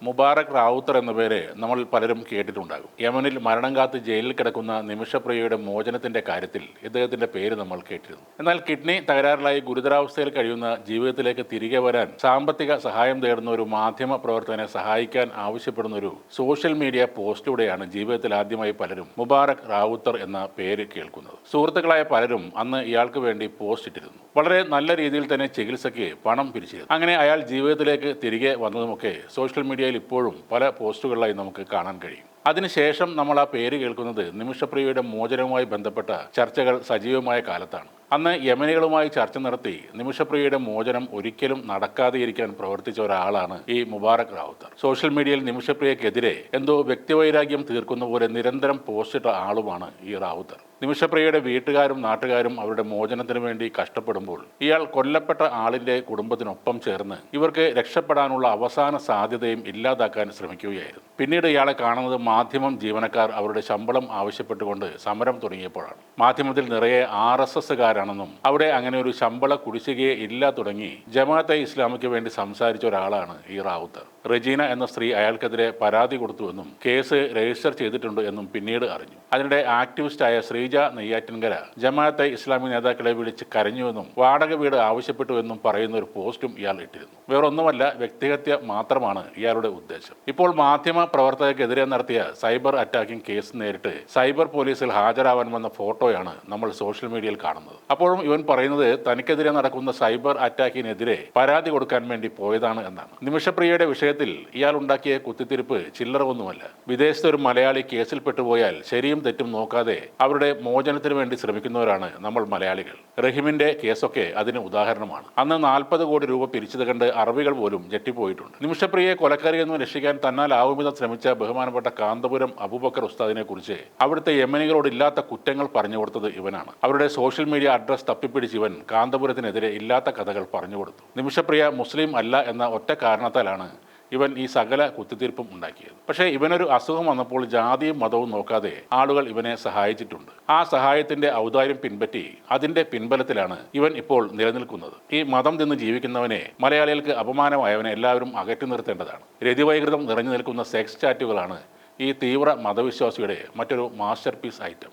മുബാറക് റാവുത്തർ എന്ന പേര് നമ്മൾ പലരും കേട്ടിട്ടുണ്ടാകും. യമനിൽ മരണം കാത്ത് ജയിലിൽ കിടക്കുന്ന നിമിഷപ്രിയയുടെ മോചനത്തിന്റെ കാര്യത്തിൽ ഇദ്ദേഹത്തിന്റെ പേര് നമ്മൾ കേട്ടിരുന്നു. എന്നാൽ കിഡ്നി തകരാറിലായി ഗുരുതരാവസ്ഥയിൽ കഴിയുന്ന ജീവിതത്തിലേക്ക് തിരികെ വരാൻ സാമ്പത്തിക സഹായം തേടുന്ന ഒരു മാധ്യമ പ്രവർത്തകനെ സഹായിക്കാൻ ആവശ്യപ്പെടുന്ന ഒരു സോഷ്യൽ മീഡിയ പോസ്റ്റിലൂടെയാണ് ജീവിതത്തിൽ ആദ്യമായി പലരും മുബാറക് റാവുത്തർ എന്ന പേര് കേൾക്കുന്നത്. സുഹൃത്തുക്കളായ പലരും അന്ന് ഇയാൾക്ക് വേണ്ടി പോസ്റ്റ് ഇട്ടിരുന്നു. വളരെ നല്ല രീതിയിൽ തന്നെ ചികിത്സയ്ക്ക് പണം പിരിച്ചിരുന്നു. അങ്ങനെ അയാൾ ജീവിതത്തിലേക്ക് തിരികെ വന്നതുമൊക്കെ സോഷ്യൽ മീഡിയയിൽ ഇപ്പോഴും പല പോസ്റ്റുകളിലായി നമുക്ക് കാണാൻ കഴിയും. അതിനുശേഷം നമ്മൾ ആ പേര് കേൾക്കുന്നത് നിമിഷപ്രിയയുടെ മോചനവുമായി ബന്ധപ്പെട്ട ചർച്ചകൾ സജീവമായ കാലത്താണ്. അന്ന് യമനികളുമായി ചർച്ച നടത്തി നിമിഷപ്രിയയുടെ മോചനം ഒരിക്കലും നടക്കാതെയിരിക്കാൻ പ്രവർത്തിച്ച ഒരാളാണ് ഈ മുബാറക് റാവുത്തർ. സോഷ്യൽ മീഡിയയിൽ നിമിഷപ്രിയക്കെതിരെ എന്തോ വ്യക്തിവൈരാഗ്യം തീർക്കുന്ന പോലെ നിരന്തരം പോസ്റ്റിട്ട ആളുമാണ് ഈ റാവുത്തർ. നിമിഷപ്രിയയുടെ വീട്ടുകാരും നാട്ടുകാരും അവരുടെ മോചനത്തിന് വേണ്ടി കഷ്ടപ്പെടുമ്പോൾ ഇയാൾ കൊല്ലപ്പെട്ട ആളിന്റെ കുടുംബത്തിനൊപ്പം ചേർന്ന് ഇവർക്ക് രക്ഷപ്പെടാനുള്ള അവസാന സാധ്യതയും ഇല്ലാതാക്കാൻ ശ്രമിക്കുകയായിരുന്നു. പിന്നീട് ഇയാളെ കാണുന്നത് മാധ്യമം ജീവനക്കാർ അവരുടെ ശമ്പളം ആവശ്യപ്പെട്ടുകൊണ്ട് സമരം തുടങ്ങിയപ്പോഴാണ്. മാധ്യമത്തിൽ നിറയെ RSSകാരാണെന്നും അവിടെ അങ്ങനെ ഒരു ശമ്പള കുടിശ്ശികയെ ഇല്ല തുടങ്ങി ജമാഅത്തെ ഇസ്ലാമിക്ക് വേണ്ടി സംസാരിച്ച ഒരാളാണ് ഈ റാവുത്തർ. റെജീന എന്ന സ്ത്രീ അയാൾക്കെതിരെ പരാതി കൊടുത്തുവെന്നും കേസ് രജിസ്റ്റർ ചെയ്തിട്ടുണ്ട് എന്നും പിന്നീട് അറിഞ്ഞു. അതിനിടെ ആക്ടിവിസ്റ്റായ ശ്രീജ നെയ്യാറ്റിൻകര ജമാഅത്തെ ഇസ്ലാമി നേതാക്കളെ വിളിച്ച് കരഞ്ഞുവെന്നും വാടക വീട് ആവശ്യപ്പെട്ടുവെന്നും പറയുന്ന ഒരു പോസ്റ്റും ഇയാൾ ഇട്ടിരുന്നു. വേറൊന്നുമല്ല, വ്യക്തിഹത്യ മാത്രമാണ് ഇയാളുടെ ഉദ്ദേശം. ഇപ്പോൾ മാധ്യമ പ്രവർത്തകർക്കെതിരെ നടത്തിയ സൈബർ അറ്റാക്കിംഗ് കേസ് നേരിട്ട് സൈബർ പോലീസിൽ ഹാജരാവാൻ വന്ന ഫോട്ടോയാണ് നമ്മൾ സോഷ്യൽ മീഡിയയിൽ കാണുന്നത്. അപ്പോഴും ഇവൻ പറയുന്നത് തനിക്കെതിരെ നടക്കുന്ന സൈബർ അറ്റാക്കിനെതിരെ പരാതി കൊടുക്കാൻ വേണ്ടി പോയതാണ് എന്നാണ്. നിമിഷപ്രിയയുടെ വിഷയത്തിൽ ഇയാൾ ഉണ്ടാക്കിയ കുത്തിത്തിരിപ്പ് ചില്ലറ ഒന്നുമല്ല. വിദേശത്തെ ഒരു മലയാളി കേസിൽ പെട്ടുപോയാൽ ശരിയും തെറ്റും നോക്കാതെ അവരുടെ മോചനത്തിന് വേണ്ടി ശ്രമിക്കുന്നവരാണ് നമ്മൾ മലയാളികൾ. റഹീമിന്റെ കേസൊക്കെ അതിന് ഉദാഹരണമാണ്. അന്ന് 40 കോടി രൂപ പിരിച്ചത് കണ്ട് അറബികൾ പോലും ഞെട്ടിപ്പോയിട്ടുണ്ട്. നിമിഷപ്രിയയെ കൊലക്കാരിയിൽ നിന്ന് രക്ഷിക്കാൻ തന്നാലാവും വിധം ശ്രമിച്ച ബഹുമാനപ്പെട്ട കാന്തപുരം അബൂബക്കർ ഉസ്താദിനെ കുറിച്ച് അവിടുത്തെ യമനികളോട് ഇല്ലാത്ത കുറ്റങ്ങൾ പറഞ്ഞു കൊടുത്തത് ഇവനാണ്. അവരുടെ സോഷ്യൽ മീഡിയ അഡ്രസ് തപ്പിപ്പിടിച്ച് ഇവൻ കാന്തപുരത്തിനെതിരെ ഇല്ലാത്ത കഥകൾ പറഞ്ഞു കൊടുത്തു. നിമിഷപ്രിയ മുസ്ലിം അല്ല എന്ന ഒറ്റ കാരണത്താലാണ് ഇവൻ ഈ സകല കുത്തിത്തീർപ്പും ഉണ്ടാക്കിയത്. പക്ഷേ ഇവനൊരു അസുഖം വന്നപ്പോൾ ജാതിയും മതവും നോക്കാതെ ആളുകൾ ഇവനെ സഹായിച്ചിട്ടുണ്ട്. ആ സഹായത്തിന്റെ ഔദാര്യം പിൻപറ്റി അതിന്റെ പിൻബലത്തിലാണ് ഇവൻ ഇപ്പോൾ നിലനിൽക്കുന്നത്. ഈ മതം തിന്ന് ജീവിക്കുന്നവനെ, മലയാളികൾക്ക് അപമാനമായവനെ എല്ലാവരും അകറ്റി നിർത്തേണ്ടതാണ്. രതിവൈകൃതം നിറഞ്ഞു നിൽക്കുന്ന സെക്സ് ചാറ്റുകളാണ് ഈ തീവ്ര മതവിശ്വാസിയുടെ മറ്റൊരു മാസ്റ്റർ പീസ് ഐറ്റം.